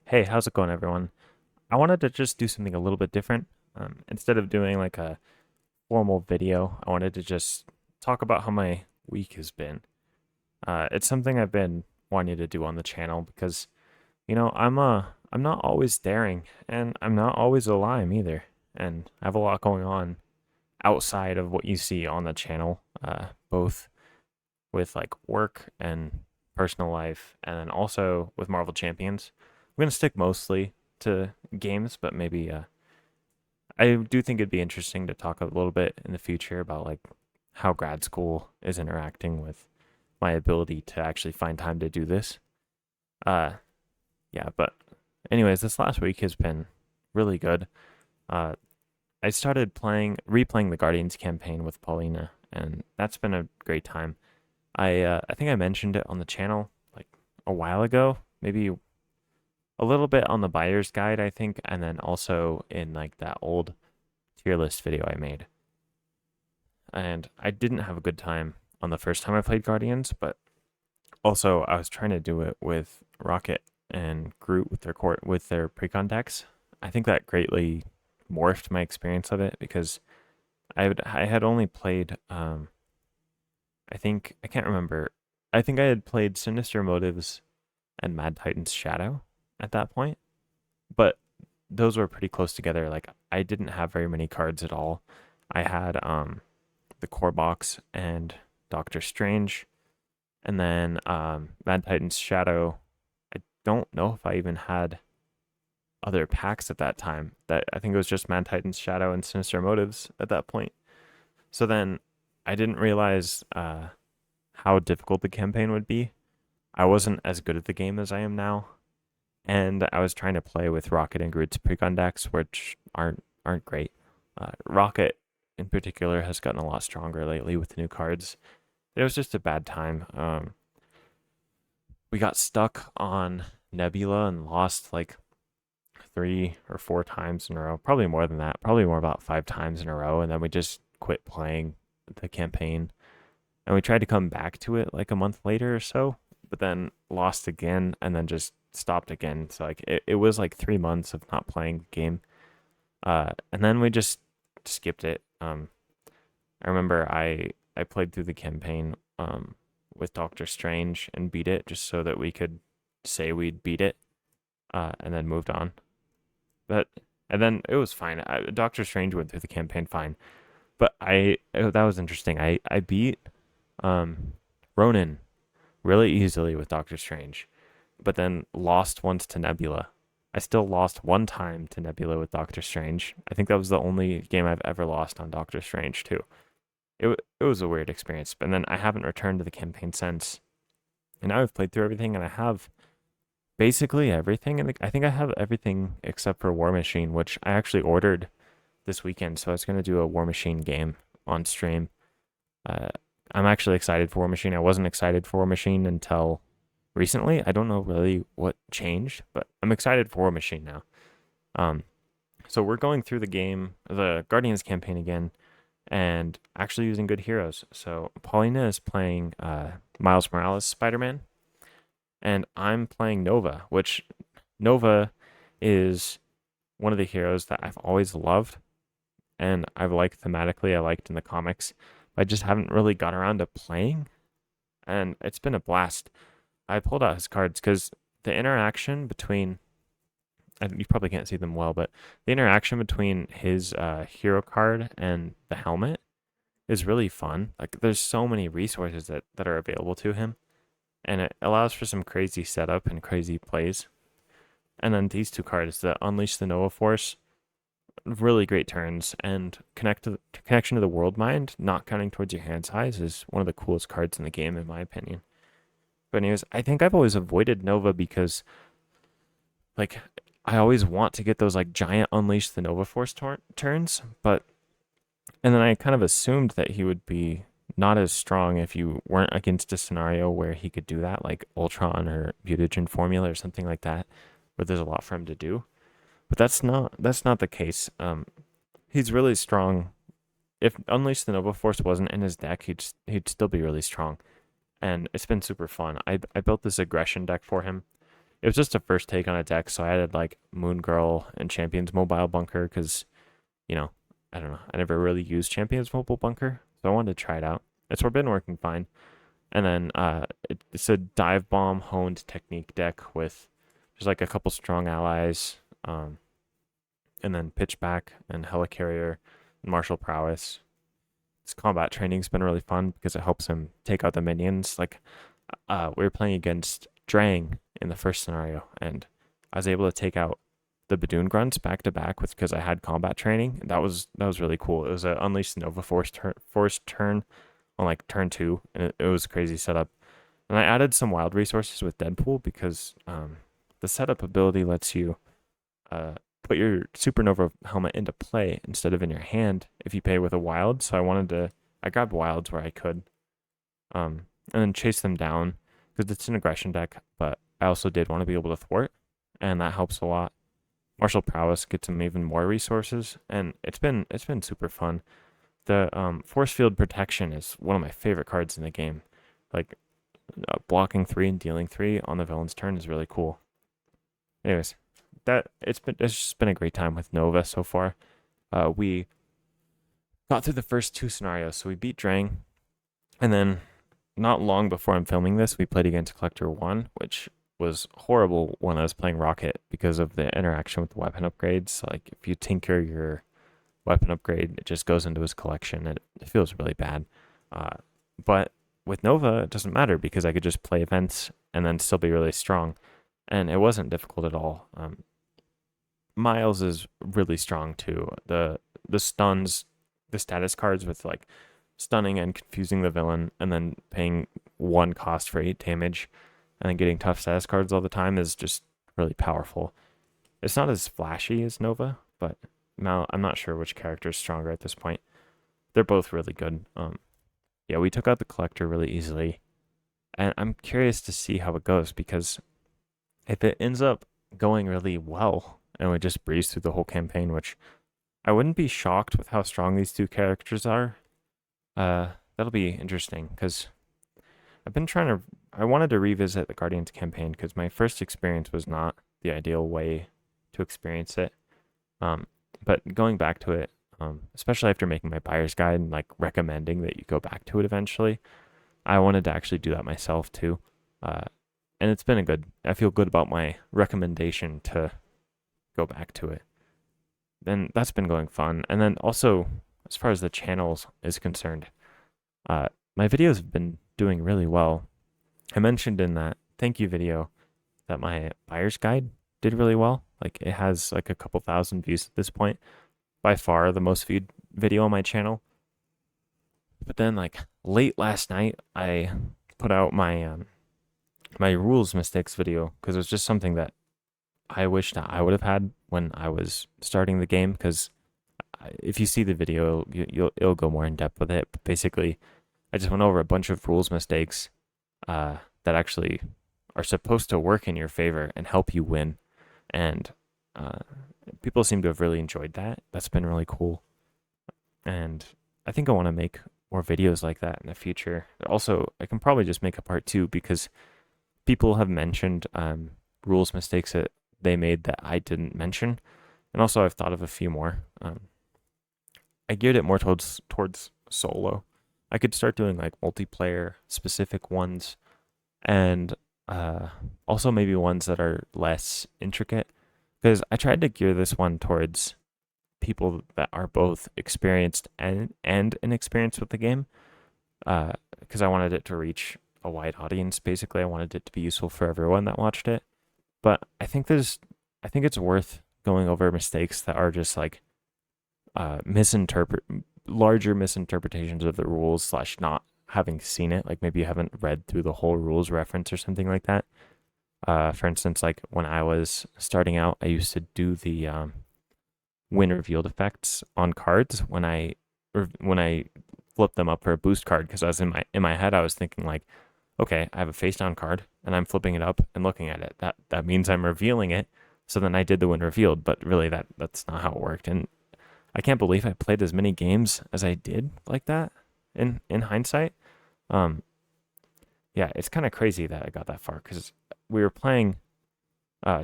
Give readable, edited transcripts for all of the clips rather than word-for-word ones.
Hey, how's it going, everyone? I wanted to just do something a little bit different. Instead of doing like a formal video, I wanted to just talk about how my week has been. It's something I've been wanting to do on the channel because, I'm not always daring and I'm not always a lime either. And I have a lot going on outside of what you see on the channel, both with like work and personal life, and then also with Marvel Champions. I'm gonna stick mostly to games, but maybe I do think it'd be interesting to talk a little bit in the future about like how grad school is interacting with my ability to actually find time to do this. Uh, yeah, but anyways, this last week has been really good. Uh, I started replaying the Guardians campaign with Paulina, and that's been a great time. I think I mentioned it on the channel like a while ago, maybe a little bit on the buyer's guide, I think, and then also in like that old tier list video I made. And I didn't have a good time on the first time I played Guardians, but also I was trying to do it with Rocket and Groot with their precon decks. I think that greatly morphed my experience of it because I had only played I think I can't remember. I think I had played Sinister Motives and Mad Titan's Shadow at that point, but those were pretty close together. Like I didn't have very many cards at all. I had the core box and Doctor Strange, and then Mad Titan's Shadow. I don't know if I even had other packs at that time. That I think it was just Mad Titan's Shadow and Sinister Motives at that point. So then I didn't realize how difficult the campaign would be. I wasn't as good at the game as I am now, and I was trying to play with Rocket and Groot's precon decks, which aren't great. Rocket in particular has gotten a lot stronger lately with the new cards. It was just a bad time. We got stuck on Nebula and lost like 3 or 4 times in a row. Probably more than that. Probably more about 5 times in a row, and then we just quit playing the campaign. And we tried to come back to it like a month later or so, but then lost again and then just stopped again. So like it was like 3 months of not playing the game. And then we just skipped it. I remember I played through the campaign with Doctor Strange and beat it just so that we could say we'd beat it, and then moved on. But and then it was fine. Doctor Strange went through the campaign fine, but that was interesting. I beat um, Ronan really easily with Doctor Strange, but then lost once to Nebula. I still lost one time to Nebula with Doctor Strange. I think that was the only game I've ever lost on Doctor Strange too. It was a weird experience, and then I haven't returned to the campaign since. And now I've played through everything, and I have basically everything. And I think I have everything except for War Machine, which I actually ordered this weekend. So I was gonna do a War Machine game on stream. Uh, I'm actually excited for War Machine. I wasn't excited for War Machine until recently. I don't know really what changed, but I'm excited for War Machine now. Um, so we're going through the Guardians campaign again, and actually using good heroes. So Paulina is playing Miles Morales Spider Man, and I'm playing Nova, which Nova is one of the heroes that I've always loved, and I've liked thematically. I liked in the comics. I just haven't really got around to playing, and it's been a blast. I pulled out his cards because the interaction between you probably can't see them well, but the interaction between his hero card and the helmet is really fun. Like there's so many resources that are available to him, and it allows for some crazy setup and crazy plays. And then these two cards, the Unleash the Nova Force, really great turns, and connection to the World Mind, not counting towards your hand size, is one of the coolest cards in the game, in my opinion. But anyways, I think I've always avoided Nova because like I always want to get those like giant Unleash the Nova Force turns, but and then I kind of assumed that he would be not as strong if you weren't against a scenario where he could do that, like Ultron or Mutagen Formula or something like that, where there's a lot for him to do. But that's not the case. He's really strong. If Unleash the Nova Force wasn't in his deck, he'd still be really strong, and it's been super fun. I built this aggression deck for him, it was just a first take on a deck, so I added like Moon Girl and Champions Mobile Bunker because, you know, I don't know, I never really used Champions Mobile Bunker, so I wanted to try it out. It's been working fine. And then it's a Dive Bomb honed technique deck with just like a couple strong allies, and then Pitchback and Helicarrier and Martial Prowess. His combat training's been really fun because it helps him take out the minions. Like we were playing against Drang in the first scenario, and I was able to take out the Badoon Grunts back to back with because I had combat training. And that was really cool. It was an Unleashed Nova Force turn on like turn 2, and it was a crazy setup. And I added some wild resources with Deadpool because the setup ability lets you put your Supernova helmet into play instead of in your hand if you pay with a wild. So I grabbed wilds where I could, and then chase them down because it's an aggression deck. But I also did want to be able to thwart, and that helps a lot. Martial Prowess gets him even more resources, and it's been super fun. The Force Field Protection is one of my favorite cards in the game. Like blocking 3 and dealing 3 on the villain's turn is really cool. Anyways, it's just been a great time with Nova so far. We got through the first 2 scenarios, so we beat Drang, and then not long before I'm filming this, we played against Collector 1, which was horrible when I was playing Rocket because of the interaction with the weapon upgrades. Like if you tinker your weapon upgrade, it just goes into his collection. It feels really bad. But with Nova, it doesn't matter because I could just play events and then still be really strong. And it wasn't difficult at all. Miles is really strong too. The stuns, the status cards with like stunning and confusing the villain, and then paying 1 cost for 8 damage, and then getting tough status cards all the time is just really powerful. It's not as flashy as Nova, but now I'm not sure which character is stronger at this point. They're both really good. Yeah, we took out the Collector really easily, and I'm curious to see how it goes because if it ends up going really well and we just breeze through the whole campaign, which I wouldn't be shocked with how strong these 2 characters are, that'll be interesting because I wanted to revisit the Guardians campaign because my first experience was not the ideal way to experience it. But going back to it, especially after making my buyer's guide and like recommending that you go back to it eventually, I wanted to actually do that myself too. And it's been I feel good about my recommendation to go back to it. Then that's been going fun. And then also, as far as the channels is concerned, my videos have been doing really well. I mentioned in that thank you video that my buyer's guide did really well. Like it has like a couple thousand views at this point. By far the most viewed video on my channel. But then like late last night, I put out my my rules mistakes video because it was just something that I wish that I would have had when I was starting the game. Because if you see the video, it'll go more in depth with it. But basically, I just went over a bunch of rules mistakes that actually are supposed to work in your favor and help you win. And people seem to have really enjoyed that. That's been really cool. And I think I want to make more videos like that in the future. Also, I can probably just make a part 2 because people have mentioned rules mistakes that they made that I didn't mention. And also I've thought of a few more. I geared it more towards solo. I could start doing like multiplayer specific ones, and also maybe ones that are less intricate, because I tried to gear this one towards people that are both experienced and inexperienced with the game, because I wanted it to reach a wide audience. Basically, I wanted it to be useful for everyone that watched it. But I think it's worth going over mistakes that are just like larger misinterpretations of the rules / not having seen it. Like maybe you haven't read through the whole rules reference or something like that. For instance, like when I was starting out, I used to do the win revealed effects on cards when I flipped them up for a boost card, because I was in my head I was thinking like, okay, I have a face down card and I'm flipping it up and looking at it. That means I'm revealing it. So then I did the win revealed, but really that's not how it worked. And I can't believe I played as many games as I did like that in hindsight. Yeah, it's kind of crazy that I got that far, because we were playing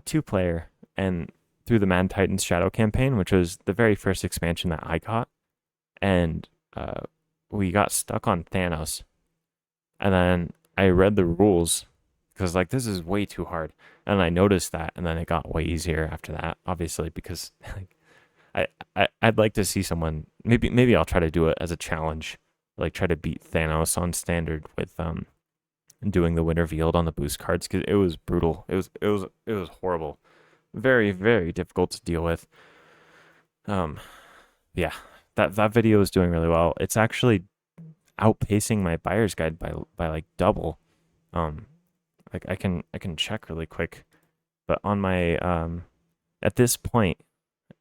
two player, and through the Mad Titans Shadow campaign, which was the very first expansion that I got, and we got stuck on Thanos, and then I read the rules because like this is way too hard, and I noticed that, and then it got way easier after that, obviously because like I'd like to see someone maybe I'll try to do it as a challenge, like try to beat Thanos on standard with doing the win revealed on the boost cards because it was brutal. It was horrible, very very difficult to deal with. Um, yeah, that video is doing really well. It's actually outpacing my buyer's guide by like double. Um, like I can check really quick, but on my at this point,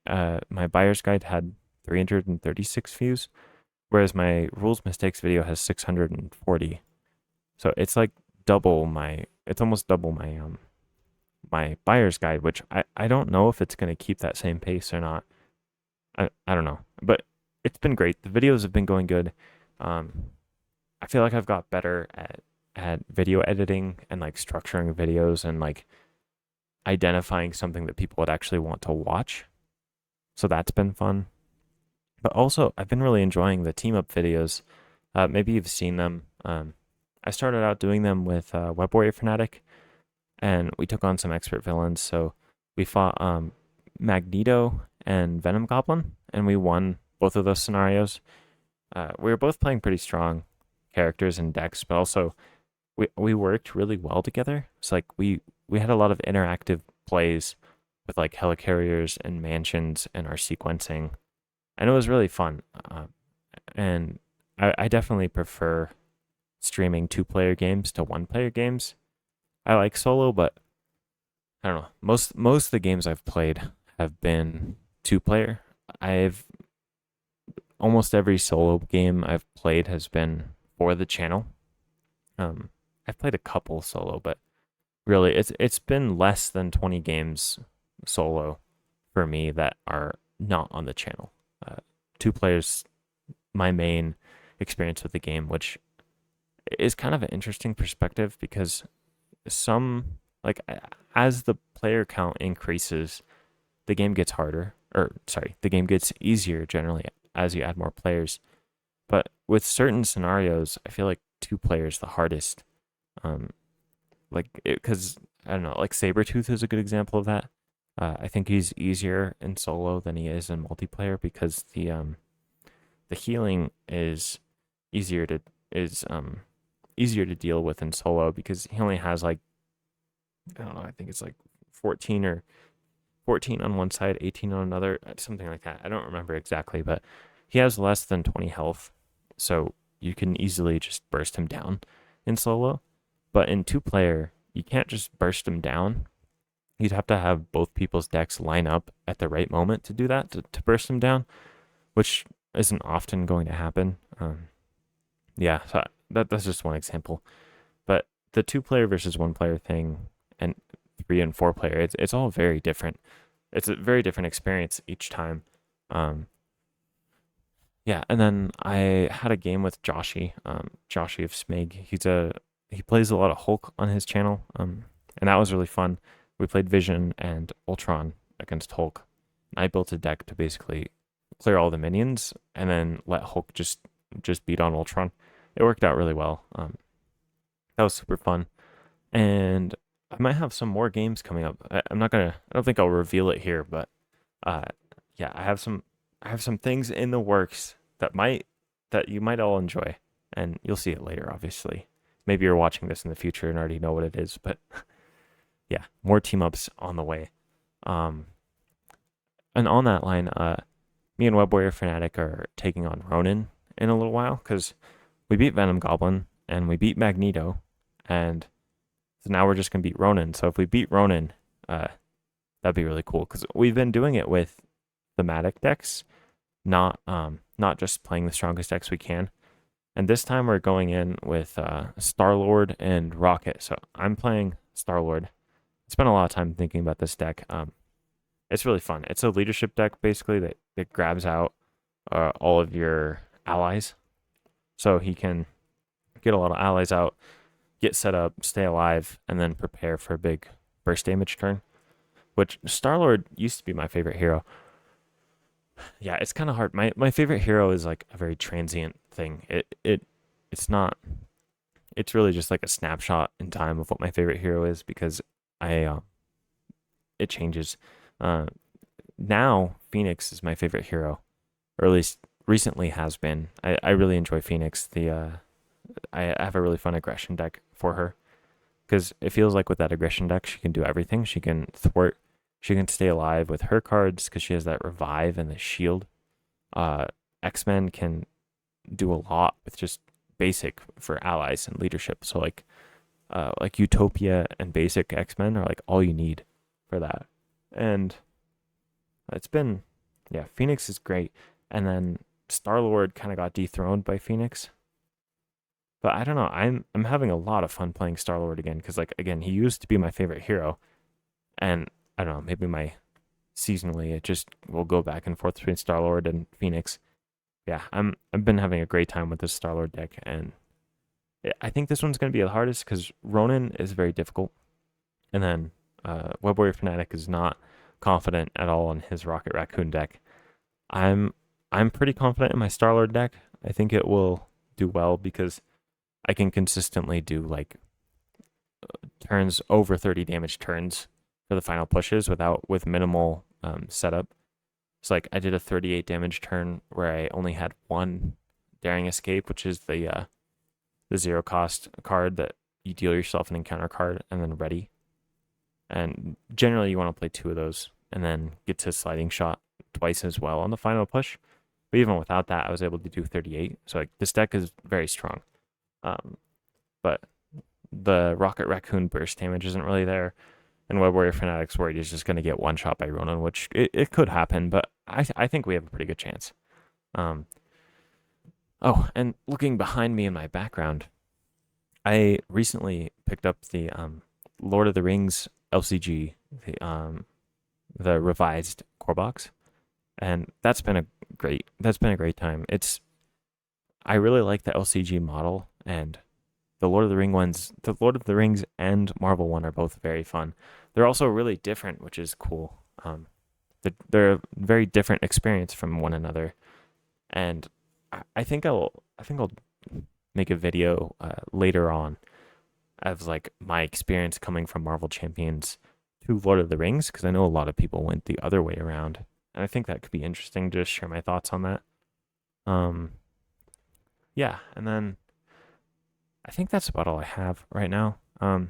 my buyer's guide had 336 views, whereas my rules mistakes video has 640. So it's like it's almost double my buyer's guide, which I don't know if it's gonna keep that same pace or not. I don't know, but it's been great. The videos have been going good. Um, I feel like I've got better at video editing and like structuring videos and like identifying something that people would actually want to watch. So that's been fun. But also, I've been really enjoying the team up videos. Maybe you've seen them. I started out doing them with Web Warrior Fanatic, and we took on some expert villains. So we fought Magneto and Venom Goblin, and we won both of those scenarios. We were both playing pretty strong characters and decks, but also we worked really well together. It's like we had a lot of interactive plays with like helicarriers and mansions and our sequencing, and it was really fun. And I definitely prefer streaming 2-player games to 1-player games. I like solo, but I don't know. Most of the games I've played have been 2-player. I've almost every solo game I've played has been for the channel. I've played a couple solo, but really it's been less than 20 games solo for me that are not on the channel. 2 players, my main experience with the game, which is kind of an interesting perspective because some like as the player count increases, the game gets harder, or sorry, the game gets easier generally as you add more players. But with certain scenarios, I feel like 2 players the hardest. Um, like because I don't know, like Sabretooth is a good example of that. I think he's easier in solo than he is in multiplayer because the healing easier to is easier to deal with in solo because he only has like I don't know, I think it's like 14 on one side, 18 on another, something like that. I don't remember exactly, but he has less than 20 health, so you can easily just burst him down in solo. But in 2-player, you can't just burst him down. You'd have to have both people's decks line up at the right moment to do that, to burst him down, which isn't often going to happen. Yeah, so that's just one example. But the 2-player versus 1-player thing and 3 and 4-player, it's all very different. It's a very different experience each time. Yeah, and then I had a game with Joshy of Smig. He plays a lot of Hulk on his channel, and that was really fun. We played Vision and Ultron against Hulk. I built a deck to basically clear all the minions and then let Hulk just beat on Ultron. It worked out really well. That was super fun, and I might have some more games coming up. I'm not gonna. I don't think I'll reveal it here, but uh, yeah, I have some things in the works that you might all enjoy, and you'll see it later. Obviously, maybe you're watching this in the future and already know what it is, but yeah, more team ups on the way. Um, and on that line, me and Web Warrior Fanatic are taking on Ronin in a little while because we beat Venom Goblin and we beat Magneto, and so now we're just gonna beat Ronin. So if we beat Ronin, that'd be really cool because we've been doing it with thematic decks, not just playing the strongest decks we can. And this time we're going in with Star-Lord and Rocket. So I'm playing Star-Lord. I spent a lot of time thinking about this deck. It's really fun. It's a leadership deck basically that grabs out all of your allies, so he can get a lot of allies out, get set up, stay alive, and then prepare for a big burst damage turn. which Star-Lord used to be my favorite hero. Yeah, it's kind of hard. My favorite hero is like a very transient thing. It's not. It's really just like a snapshot in time of what my favorite hero is because I it changes. Uh, Now Phoenix is my favorite hero, or at least recently has been. I really enjoy Phoenix. I have a really fun aggression deck for her because it feels like with that aggression deck she can do everything. She can thwart. She can stay alive with her cards because she has that revive and the shield. Uh, X-Men can do a lot with just basic for allies and leadership. So like Utopia and basic X-Men are like all you need for that. And it's been yeah, Phoenix is great. And then Star-Lord kind of got dethroned by Phoenix. But I don't know. I'm having a lot of fun playing Star-Lord again cuz like again, he used to be my favorite hero and I don't know, maybe my seasonally it just will go back and forth between Star-Lord and Phoenix. Yeah, I've been having a great time with this Star-Lord deck and I think this one's going to be the hardest because Ronan is very difficult, and then Web Warrior Fanatic is not confident at all on his Rocket Raccoon deck. I'm I'm pretty confident in my Star-Lord deck. I think it will do well because I can consistently do like turns over 30 damage turns for the final pushes with minimal setup. So like I did a 38 damage turn where I only had one Daring Escape, which is the zero cost card that you deal yourself an encounter card and then ready. And generally you want to play two of those and then get to sliding shot twice as well on the final push. But even without that, I was able to do 38. So like this deck is very strong. Um, but the Rocket Raccoon burst damage isn't really there. And Web Warrior Fanatic's worried he's just going to get one shot by Ronan, which it could happen, but I think we have a pretty good chance. Um, oh, and looking behind me in my background, I recently picked up the Lord of the Rings LCG, the revised core box, and that's been a great time. I really like the LCG model, and the Lord of the Rings and Marvel one are both very fun. They're also really different, which is cool. They're a very different experience from one another, and I think I'll make a video later on of like my experience coming from Marvel Champions to Lord of the Rings because I know a lot of people went the other way around, and I think that could be interesting to share my thoughts on that. Um, yeah, and then I think that's about all I have right now. I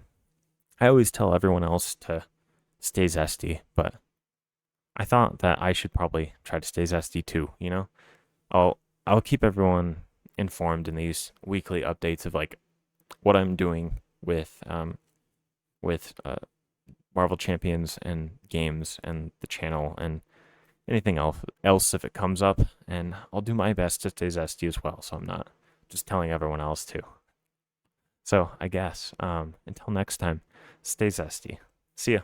always tell everyone else to stay zesty, but I thought that I should probably try to stay zesty too. You know, I'll keep everyone informed in these weekly updates of like what I'm doing with Marvel Champions and games and the channel and anything else if it comes up, and I'll do my best to stay zesty as well. So I'm not just telling everyone else to. So I guess until next time, stay zesty. See ya.